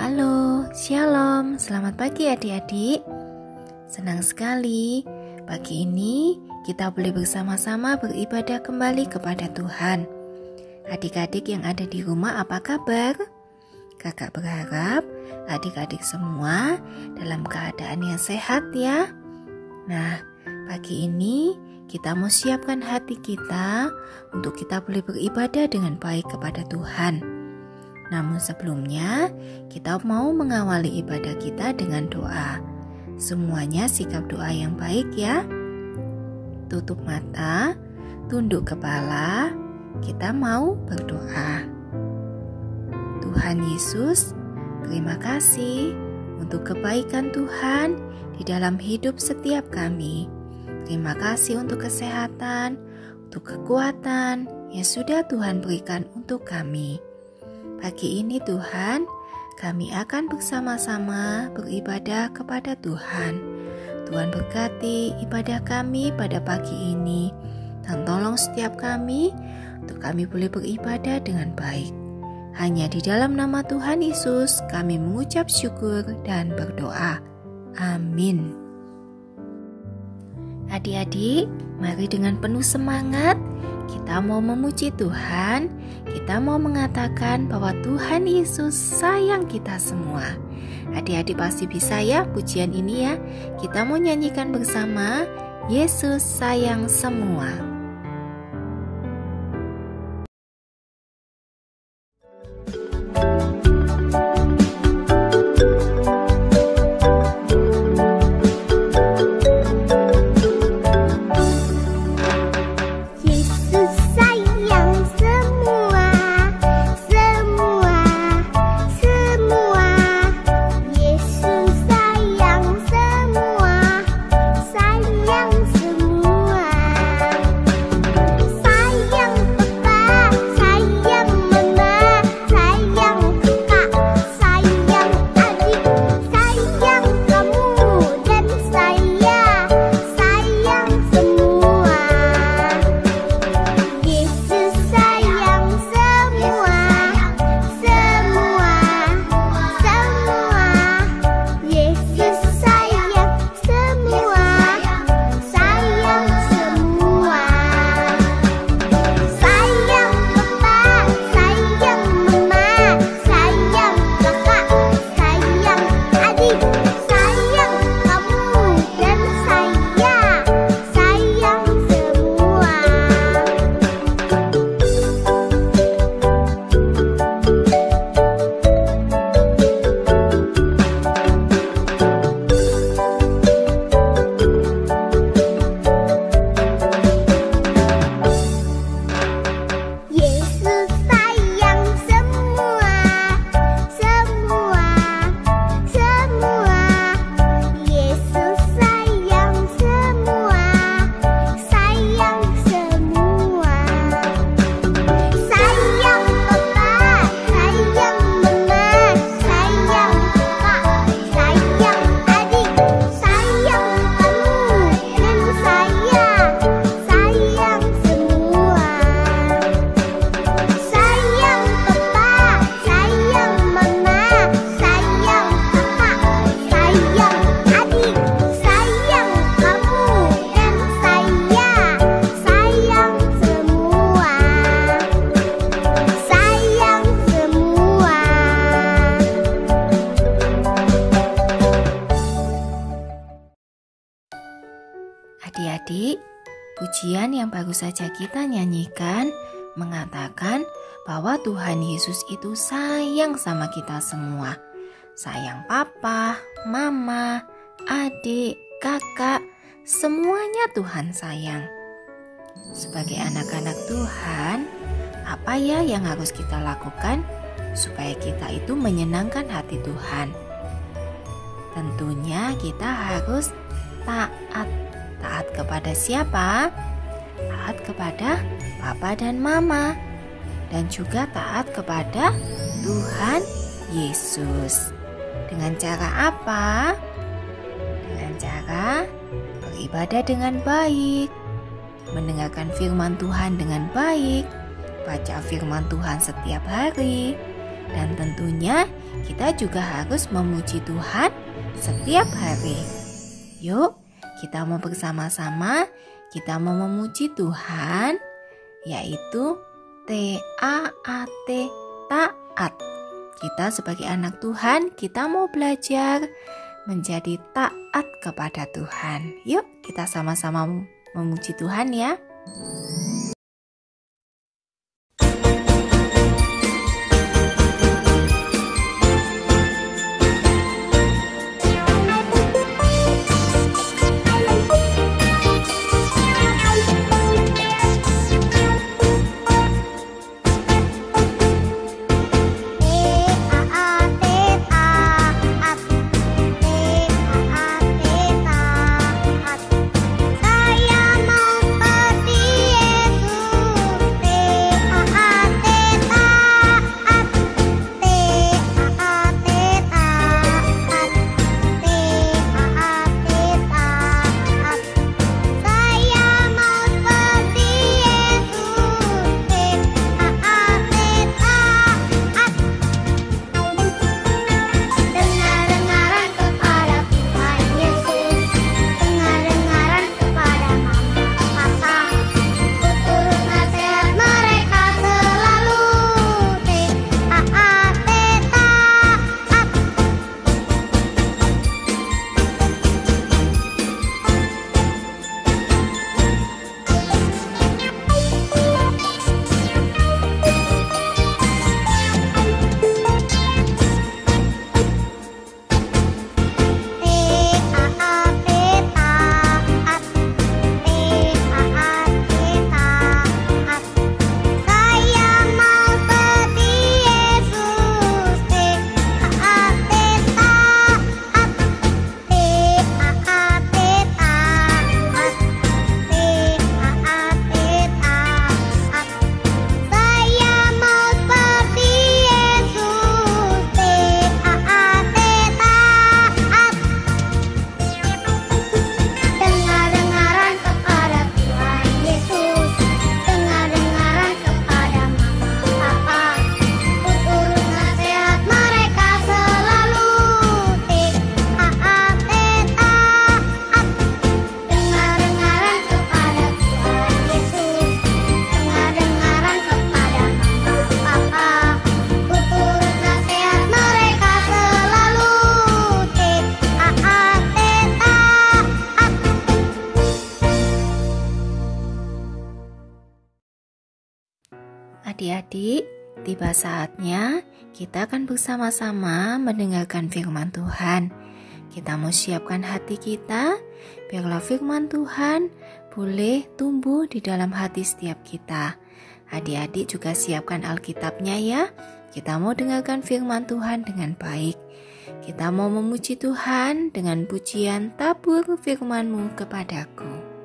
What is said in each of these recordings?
Halo, Shalom, selamat pagi adik-adik. Senang sekali, pagi ini kita boleh bersama-sama beribadah kembali kepada Tuhan. Adik-adik yang ada di rumah apa kabar? Kakak berharap adik-adik semua dalam keadaan yang sehat ya. Nah, pagi ini kita mau siapkan hati kita untuk kita boleh beribadah dengan baik kepada Tuhan. Namun sebelumnya, kita mau mengawali ibadah kita dengan doa. Semuanya sikap doa yang baik ya. Tutup mata, tunduk kepala, kita mau berdoa. Tuhan Yesus, terima kasih untuk kebaikan Tuhan di dalam hidup setiap kami. Terima kasih untuk kesehatan, untuk kekuatan yang sudah Tuhan berikan untuk kami. Pagi ini Tuhan, kami akan bersama-sama beribadah kepada Tuhan. Tuhan berkati ibadah kami pada pagi ini dan tolong setiap kami untuk kami boleh beribadah dengan baik. Hanya di dalam nama Tuhan Yesus kami mengucap syukur dan berdoa. Amin. Adik-adik, mari dengan penuh semangat kita mau memuji Tuhan. Kita mau mengatakan bahwa Tuhan Yesus sayang kita semua. Adik-adik pasti bisa ya pujian ini ya. Kita mau nyanyikan bersama, Yesus sayang semua. Adik-adik, pujian yang baru saja kita nyanyikan mengatakan bahwa Tuhan Yesus itu sayang sama kita semua. Sayang papa, mama, adik, kakak, semuanya Tuhan sayang. Sebagai anak-anak Tuhan, apa ya yang harus kita lakukan supaya kita itu menyenangkan hati Tuhan? Tentunya kita harus taat. Taat kepada siapa? Taat kepada papa dan mama. Dan juga taat kepada Tuhan Yesus. Dengan cara apa? Dengan cara beribadah dengan baik, mendengarkan firman Tuhan dengan baik, baca firman Tuhan setiap hari, Dan tentunya kita juga harus memuji Tuhan setiap hari. Yuk, kita mau bersama-sama, kita mau memuji Tuhan, yaitu T-A-A-T, taat. Kita sebagai anak Tuhan, kita mau belajar menjadi taat kepada Tuhan. Yuk, kita sama-sama memuji Tuhan ya. Adik-adik, tiba saatnya kita akan bersama-sama mendengarkan firman Tuhan. Kita mau siapkan hati kita, biarlah firman Tuhan boleh tumbuh di dalam hati setiap kita. Adik-adik juga siapkan Alkitabnya ya. Kita mau dengarkan firman Tuhan dengan baik. Kita mau memuji Tuhan dengan pujian tabur firman-Mu kepadaku.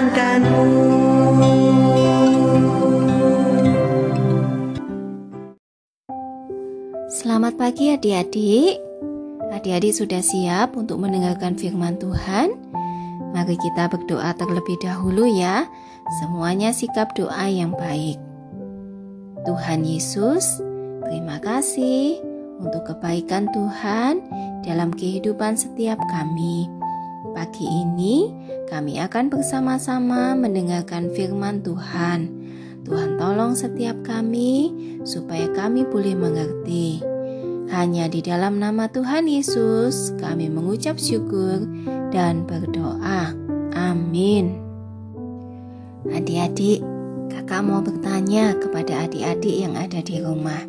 menyenangkanmu. Selamat pagi adik-adik. Adik-adik sudah siap untuk mendengarkan firman Tuhan? Mari kita berdoa terlebih dahulu ya. Semuanya sikap doa yang baik. Tuhan Yesus, terima kasih untuk kebaikan Tuhan dalam kehidupan setiap kami. Pagi ini kami akan bersama-sama mendengarkan firman Tuhan. Tuhan tolong setiap kami supaya kami boleh mengerti. Hanya di dalam nama Tuhan Yesus kami mengucap syukur dan berdoa. Amin. Adik-adik, kakak mau bertanya kepada adik-adik yang ada di rumah.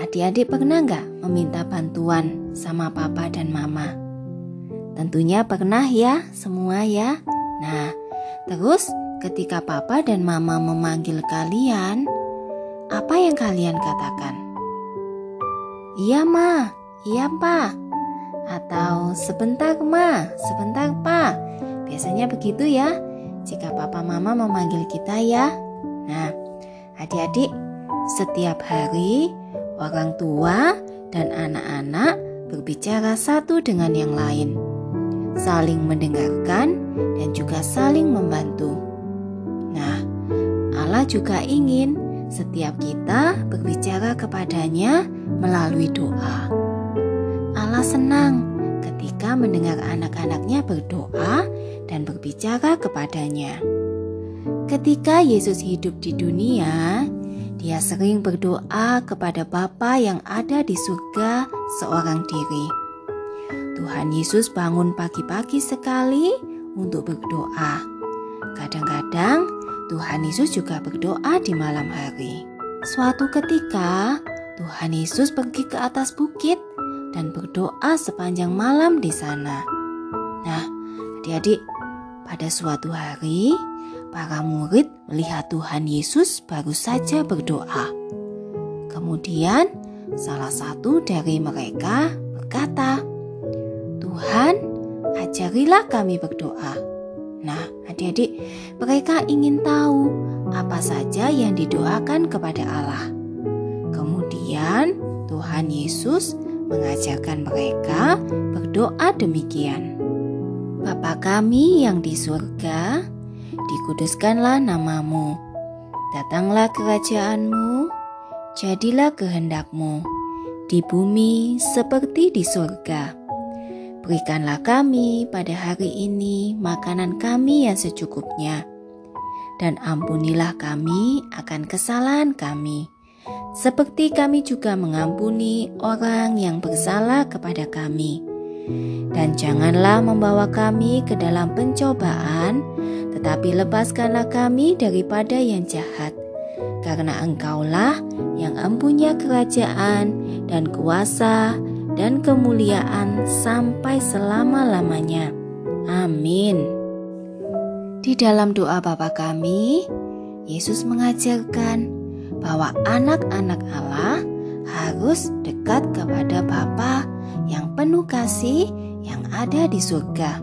Adik-adik pernah nggak meminta bantuan sama papa dan mama? Tentunya pernah ya, semua ya. Nah, terus ketika papa dan mama memanggil kalian, apa yang kalian katakan? Iya ma, iya pa. Atau sebentar ma, sebentar pa. Biasanya begitu ya, jika papa mama memanggil kita ya. Nah, adik-adik, setiap hari orang tua dan anak-anak berbicara satu dengan yang lain, saling mendengarkan dan juga saling membantu. Nah, Allah juga ingin setiap kita berbicara kepadanya melalui doa. Allah senang ketika mendengar anak-anaknya berdoa dan berbicara kepadanya. Ketika Yesus hidup di dunia, Dia sering berdoa kepada Bapa yang ada di surga seorang diri. Tuhan Yesus bangun pagi-pagi sekali untuk berdoa. Kadang-kadang Tuhan Yesus juga berdoa di malam hari. Suatu ketika, Tuhan Yesus pergi ke atas bukit dan berdoa sepanjang malam di sana. Nah, adik-adik, pada suatu hari, para murid melihat Tuhan Yesus baru saja berdoa. Kemudian, salah satu dari mereka berkata, "Tuhan, ajarilah kami berdoa." Nah, adik-adik, mereka ingin tahu apa saja yang didoakan kepada Allah. Kemudian, Tuhan Yesus mengajarkan mereka berdoa demikian. Bapa kami yang di surga, dikuduskanlah namamu. Datanglah kerajaanmu, jadilah kehendakmu, di bumi seperti di surga. Berikanlah kami pada hari ini makanan kami yang secukupnya, dan ampunilah kami akan kesalahan kami, seperti kami juga mengampuni orang yang bersalah kepada kami. Dan janganlah membawa kami ke dalam pencobaan, tetapi lepaskanlah kami daripada yang jahat. Karena Engkaulah yang mempunyai kerajaan dan kuasa dan kemuliaan sampai selama-lamanya. Amin. Di dalam doa Bapa kami, Yesus mengajarkan bahwa anak-anak Allah harus dekat kepada Bapa yang penuh kasih yang ada di surga.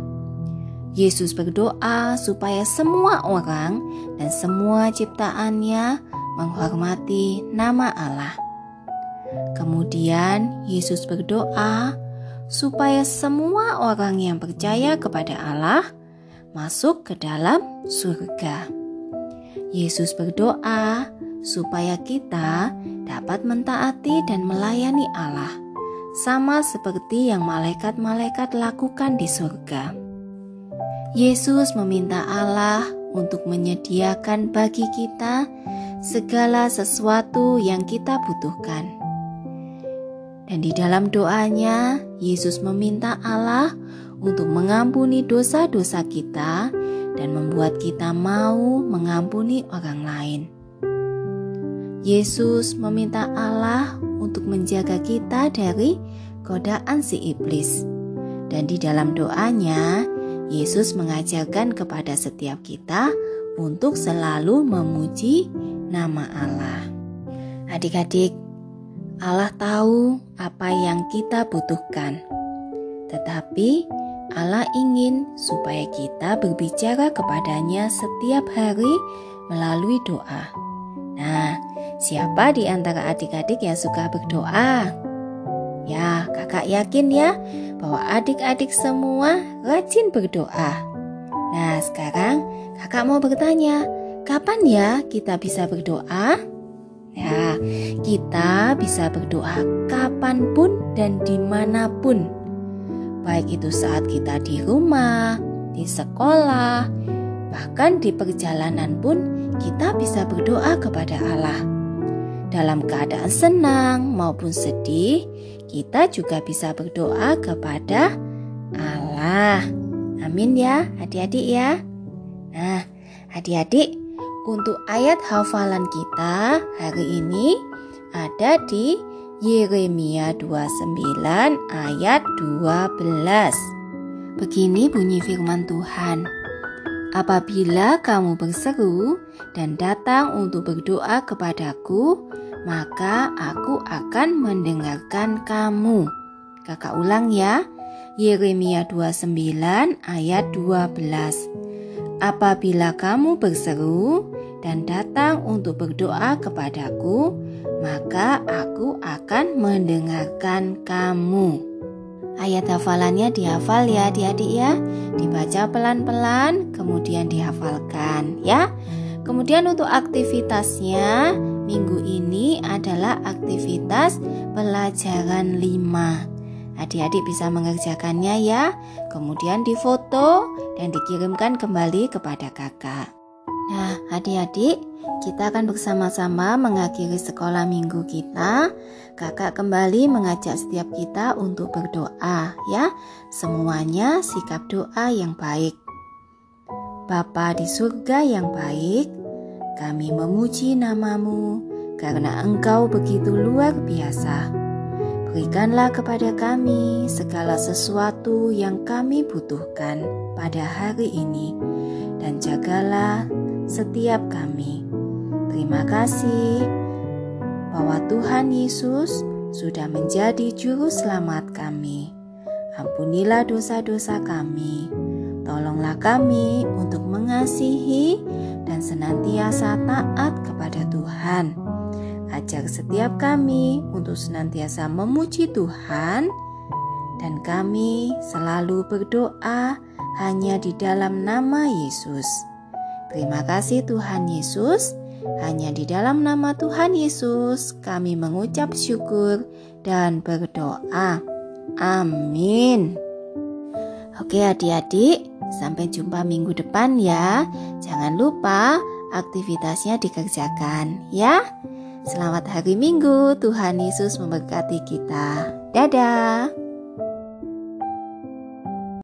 Yesus berdoa supaya semua orang dan semua ciptaannya menghormati nama Allah. Kemudian Yesus berdoa supaya semua orang yang percaya kepada Allah masuk ke dalam surga. Yesus berdoa supaya kita dapat mentaati dan melayani Allah, sama seperti yang malaikat-malaikat lakukan di surga. Yesus meminta Allah untuk menyediakan bagi kita segala sesuatu yang kita butuhkan. Dan di dalam doanya, Yesus meminta Allah untuk mengampuni dosa-dosa kita dan membuat kita mau mengampuni orang lain. Yesus meminta Allah untuk menjaga kita dari godaan si iblis. Dan di dalam doanya, Yesus mengajarkan kepada setiap kita untuk selalu memuji nama Allah. Adik-adik, Allah tahu apa yang kita butuhkan. Tetapi Allah ingin supaya kita berbicara kepadanya setiap hari melalui doa. Nah, siapa di antara adik-adik yang suka berdoa? Ya, kakak yakin ya bahwa adik-adik semua rajin berdoa. Nah, sekarang kakak mau bertanya, kapan ya kita bisa berdoa? Ya, kita bisa berdoa kapanpun dan dimanapun. Baik itu saat kita di rumah, di sekolah, bahkan di perjalanan pun kita bisa berdoa kepada Allah. Dalam keadaan senang maupun sedih, kita juga bisa berdoa kepada Allah. Amin ya adik-adik ya. Nah adik-adik, untuk ayat hafalan kita hari ini ada di Yeremia 29 ayat 12. Begini bunyi firman Tuhan. Apabila kamu berseru dan datang untuk berdoa kepadaku, maka aku akan mendengarkan kamu. Kakak ulang ya. Yeremia 29 ayat 12. Apabila kamu berseru dan datang untuk berdoa kepadaku, maka aku akan mendengarkan kamu. Ayat hafalannya dihafal ya adik-adik ya. Dibaca pelan-pelan kemudian dihafalkan ya. Kemudian untuk aktivitasnya minggu ini adalah aktivitas pelajaran 5. Adik-adik bisa mengerjakannya ya. Kemudian difoto dan dikirimkan kembali kepada kakak. Nah adik-adik, kita akan bersama-sama mengakhiri sekolah minggu kita. Kakak kembali mengajak setiap kita untuk berdoa ya. Semuanya sikap doa yang baik. Bapa di surga yang baik, kami memuji namamu karena Engkau begitu luar biasa. Berikanlah kepada kami segala sesuatu yang kami butuhkan pada hari ini, dan jagalah setiap kami. Terima kasih bahwa Tuhan Yesus sudah menjadi juru selamat kami. Ampunilah dosa-dosa kami. Tolonglah kami untuk mengasihi dan senantiasa taat kepada Tuhan. Ajar setiap kami untuk senantiasa memuji Tuhan, dan kami selalu berdoa hanya di dalam nama Yesus. Terima kasih Tuhan Yesus. Hanya di dalam nama Tuhan Yesus kami mengucap syukur dan berdoa. Amin. Oke adik-adik, sampai jumpa minggu depan ya. Jangan lupa aktivitasnya dikerjakan ya. Selamat hari Minggu, Tuhan Yesus memberkati kita. Dadah.